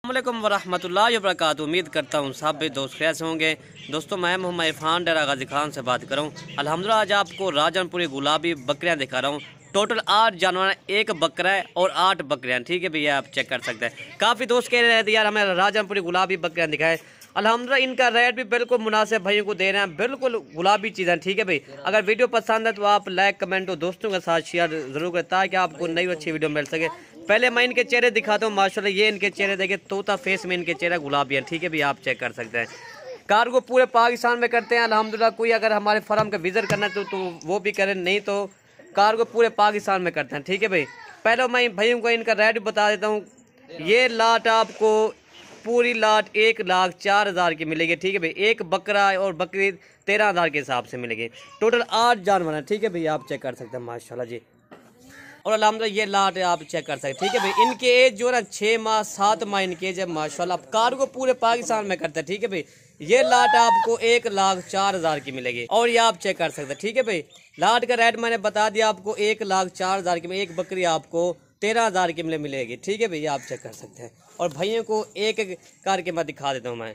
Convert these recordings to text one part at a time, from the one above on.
अस्सलामुअलैकुम वरहमतुल्लाहि वबरकातुहू। उम्मीद करता हूँ सब भी दोस्त खैर से होंगे। दोस्तों मैं मोहम्मद इरफान डेरा गाजी खान से बात कर रहा हूँ। अल्हम्दुलिल्लाह आज आपको राजनपुरी गुलाबी बकरियाँ दिखा रहा हूँ। टोटल 8 जानवर हैं, एक बकरा है और 8 बकरियाँ। ठीक है भैया, आप चेक कर सकते हैं। काफ़ी दोस्त कह रहे थे यार हमें राजनपुरी गुलाबी बकरियाँ दिखाए। अल्हम्दुलिल्लाह इनका रेट भी बिल्कुल मुनासिब भाइयों को दे रहे हैं, बिल्कुल गुलाबी चीज़ें। ठीक है भाई, अगर वीडियो पसंद है तो आप लाइक कमेंट और दोस्तों के साथ शेयर ज़रूर करें ताकि आपको नई अच्छी वीडियो मिल सके। पहले मैं इनके चेहरे दिखाता हूँ। माशाल्लाह ये इनके चेहरे देखे, तोता फेस में इनके चेहरा गुलाबी है। ठीक है भैया, आप चेक कर सकते हैं। कार्गो पूरे पाकिस्तान में करते हैं अल्हम्दुलिल्लाह। कोई अगर हमारे फार्म का विजिट करना है तो वो भी करें, नहीं तो कार्गो पूरे पाकिस्तान में करते हैं। ठीक है भाई, पहले मैं भाइयों को इनका रेट बता देता हूँ। ये लाट आपको पूरी लाट 1,04,000 की मिलेगी। ठीक है भाई, एक बकरा और बकरी 13,000 के हिसाब से मिलेगी। टोटल 8 जानवर हैं। ठीक है भैया, आप चेक कर सकते हैं माशाल्लाह जी। और अल्हम्दुलिल्लाह ये लाट आप चेक कर सकते हैं। ठीक है भाई, इनके एज जो है ना 6 माह 7 माह इनकी एज है माशाल्लाह। कार्गो पूरे पाकिस्तान में करते हैं। ठीक है भाई, ये लाट आपको 1,04,000 की मिलेगी और ये आप चेक कर सकते हैं। ठीक है भाई, लाट का रेट मैंने बता दिया आपको 1,04,000 की में एक बकरी आपको 13,000 की मिलेगी। ठीक है भैया, आप चेक कर सकते हैं। और भाइयों को एक एक करके मैं दिखा देता हूँ मैं।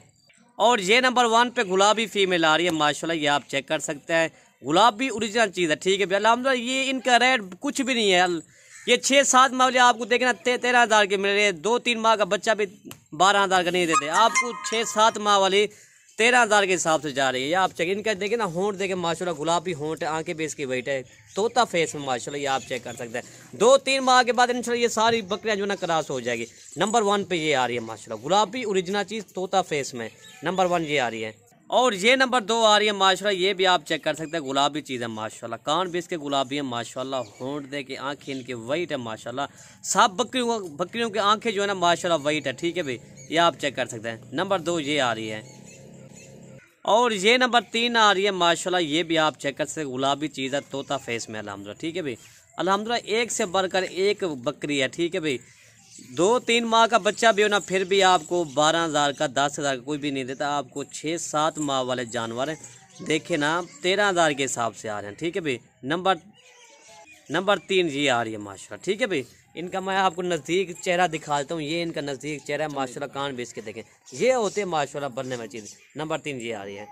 और ये नंबर 1 पे गुलाबी फीमेल आ रही है माशाल्लाह, ये आप चेक कर सकते हैं। गुलाबी ओरिजिनल चीज़ है। ठीक है भैया, अल्हम्दुलिल्लाह ये इनका रेट कुछ भी नहीं है। ये 6-7 माह वाले आपको देखना 13,000 के मिल रहे हैं। 2-3 माह का बच्चा भी 12,000 का नहीं देते आपको। 6-7 माह वाली 13,000 के हिसाब से जा रही है। ये आप चेक इनका देखें ना, होंठ देखें माशाल्लाह, गुलाबी होंठ है, आंखें बेस की वेट है, तोता फेस में माशाल्लाह, ये आप चेक कर सकते हैं। 2-3 माह के बाद इंशाल्लाह ये सारी बकरियां जो ना क्रॉस हो जाएगी। नंबर 1 पे ये आ रही है माशाल्लाह, गुलाबी ओरिजिनल चीज़ तोता फेस में नंबर 1 ये आ रही है। और ये नंबर 2 आ रही है माशाल्लाह, ये भी आप चेक कर सकते हैं, गुलाबी चीज़ है माशाल्लाह। कान भी इसके गुलाबी है माशाल्लाह, होंठ दे के आंखें इनके वाइट है माशाल्लाह। सब बकरियों की आंखें जो है ना माशाल्लाह वाइट है। ठीक है भाई, ये आप चेक कर सकते हैं। नंबर 2 ये आ रही है। और ये नंबर 3 आ रही है माशाल्लाह, ये भी आप चेक कर सकते हैं, गुलाबी चीज़ है, तोता फेस में अल्हम्दुलिल्लाह। ठीक है भाई, अल्हम्दुलिल्लाह एक से बढ़कर एक बकरी है। ठीक है भाई, 2-3 माह का बच्चा भी हो ना फिर भी आपको 12,000 का 10,000 का कोई भी नहीं देता आपको। 6-7 माह वाले जानवर हैं, देखे ना 13,000 के हिसाब से आ रहे हैं। ठीक है भाई, नंबर 3 ये आ रही है माशाल्लाह। ठीक है भाई, इनका मैं आपको नज़दीक चेहरा दिखा देता हूँ। ये इनका नज़दीक चेहरा है माशाल्लाह, कान बेच के देखें, ये होते हैं माशाल्लाह बनने में चीज़। नंबर 3 ये आ रही है।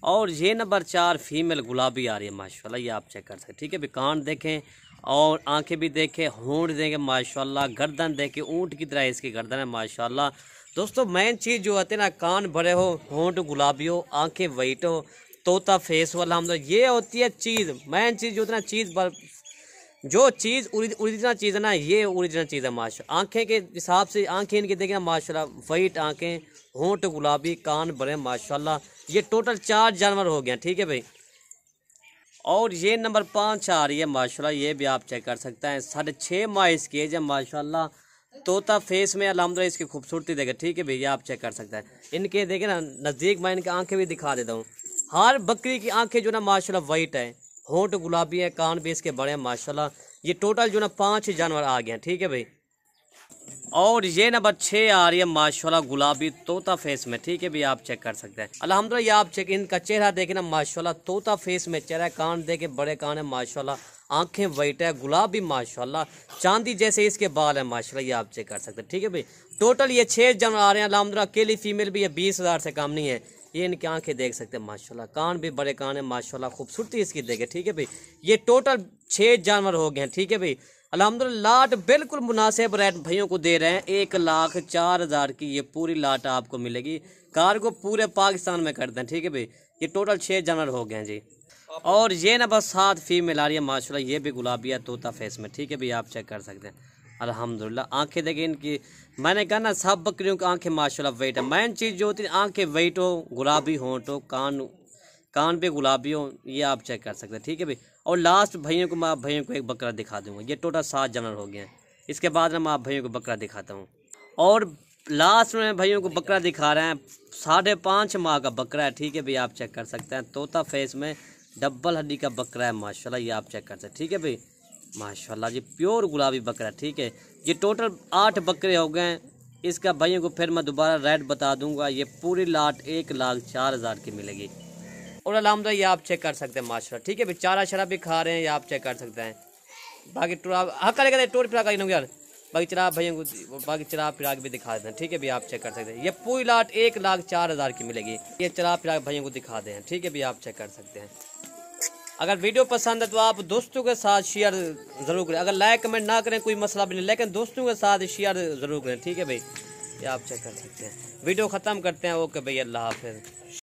और ये नंबर 4 फीमेल गुलाबी आ रही है माशाल्लाह, ये आप चेक कर सकते हैं। ठीक है भाई, कान देखें और आंखें भी देखें, होंठ देखें माशाल्लाह, गर्दन देखें, ऊँट की तरह इसकी गर्दन है माशाल्लाह। दोस्तों मेन चीज़ जो होती है ना, कान बड़े हो, होंठ गुलाबी हो, आंखें वाइट हो, तोता फेस वाला हम ये होती है चीज़। मेन चीज़ जो होती है ना, जो चीज़ ओरिजिनल चीज़ है ना, ये ओरिजिनल चीज़ है माशाल्लाह। आंखें के हिसाब से आंखें इनकी देखें माशाल्लाह, वाइट आंखें, होंठ गुलाबी, कान बड़े माशाल्लाह। ये टोटल 4 जानवर हो गए। ठीक है भाई, और ये नंबर 5 आ रही है माशाल्लाह, ये भी आप चेक कर सकते हैं। 6.5 माह इसकी एज है माशाल्लाह, तोता फेस में अल्हम्दुलिल्लाह इसकी खूबसूरती देखे। ठीक है भैया, आप चेक कर सकते हैं। इनके देखे ना नज़दीक, मैं इनकी आंखें भी दिखा देता हूँ। हर बकरी की आंखें जो ना माशाल्लाह वाइट है, होंठ गुलाबी है, कान भी इसके बड़े हैं माशाल्लाह। ये टोटल जो ना 5 जानवर आ गए हैं। ठीक है भाई, और ये नंबर 6 आ रही है माशाल्लाह, गुलाबी तोता फेस में। ठीक है भैया, आप चेक कर सकते हैं अल्हम्दुलिल्लाह। ये आप चेक इनका चेहरा देखे ना माशाल्लाह, तोता फेस में चेहरा, कान देखे बड़े कान है माशाल्लाह, आंखें वाइट है, गुलाबी माशाल्लाह, चांदी जैसे इसके बाल है माशाल्लाह, ये आप चेक कर सकते हैं। ठीक है भाई, टोटल ये 6 जानवर आ रहे हैं अल्हम्दुलिल्लाह। अकेली फीमेल भी है, 20,000 से कम नहीं है। ये इनकी आंखें देख सकते हैं माशाल्लाह, कान भी बड़े कान है माशाल्लाह, खूबसूरती इसकी देखे। ठीक है भाई, ये टोटल 6 जानवर हो गए हैं। ठीक है भाई, अल्हम्दुलिल्लाह लाट बिल्कुल मुनासिब रेट भाइयों को दे रहे हैं। 1,04,000 की ये पूरी लाट आपको मिलेगी। कार्गो पूरे पाकिस्तान में करते हैं। ठीक है भाई, ये टोटल 6 जानवर हो गए हैं जी। और ये ना बस 7 फीमेल आ रही है माशाल्लाह, ये भी गुलाबी है, तोता फेस में। ठीक है भाई, आप चेक कर सकते हैं अल्हम्दुलिल्लाह। आंखें देखें इनकी, मैंने कहा ना सब बकरियों की आंखें माशाल्लाह वेट है। मेन चीज़ जो होती है आंखें वेट हो, गुलाबी होंठ हो, कान पे गुलाबी हो, ये आप चेक कर सकते हैं। ठीक है भाई, और लास्ट भाइयों को मैं आप भाइयों को एक बकरा दिखा दूंगा। ये टोटल 7 जानवर हो गए हैं। इसके बाद मैं आप भाइयों को बकरा दिखाता हूँ। और लास्ट में भाइयों को बकरा दिखा रहे हैं, 5.5 माह का बकरा है। ठीक है भाई, आप चेक कर सकते हैं, तोता फेस में डबल हड्डी का बकरा है माशाल्लाह, ये आप चेक कर सकते हैं। ठीक है भाई माशाल्लाह जी, प्योर गुलाबी बकरा। ठीक है, ये टोटल 8 बकरे हो गए हैं। इसका भाइयों को फिर मैं दोबारा रेट बता दूंगा। ये पूरी लाट 1,04,000 की मिलेगी। और अल्हम्दुलिल्लाह ये आप चेक कर सकते हैं माशाल्लाह। ठीक है भाई, चारा शरा भी खा रहे हैं, ये आप चेक कर सकते हैं। बाकी टूर हक लेकर टूर फिर यार बाकी चराब भैया को बाकी चराब फिराक भी दिखा देते हैं, ठीक है भैया, आप चेक कर सकते हैं। ये पूरी लाट 1,04,000 की मिलेगी। ये चराब फिराक भैया को दिखा दें, ठीक है भैया, आप चेक कर सकते हैं। अगर वीडियो पसंद है तो आप दोस्तों के साथ शेयर ज़रूर करें। अगर लाइक कमेंट ना करें कोई मसला भी नहीं, लेकिन दोस्तों के साथ शेयर ज़रूर करें, ठीक है भाई, ये आप चेक कर सकते हैं। वीडियो ख़त्म करते हैं। ओके भाई, अल्लाह हाफ़िज़।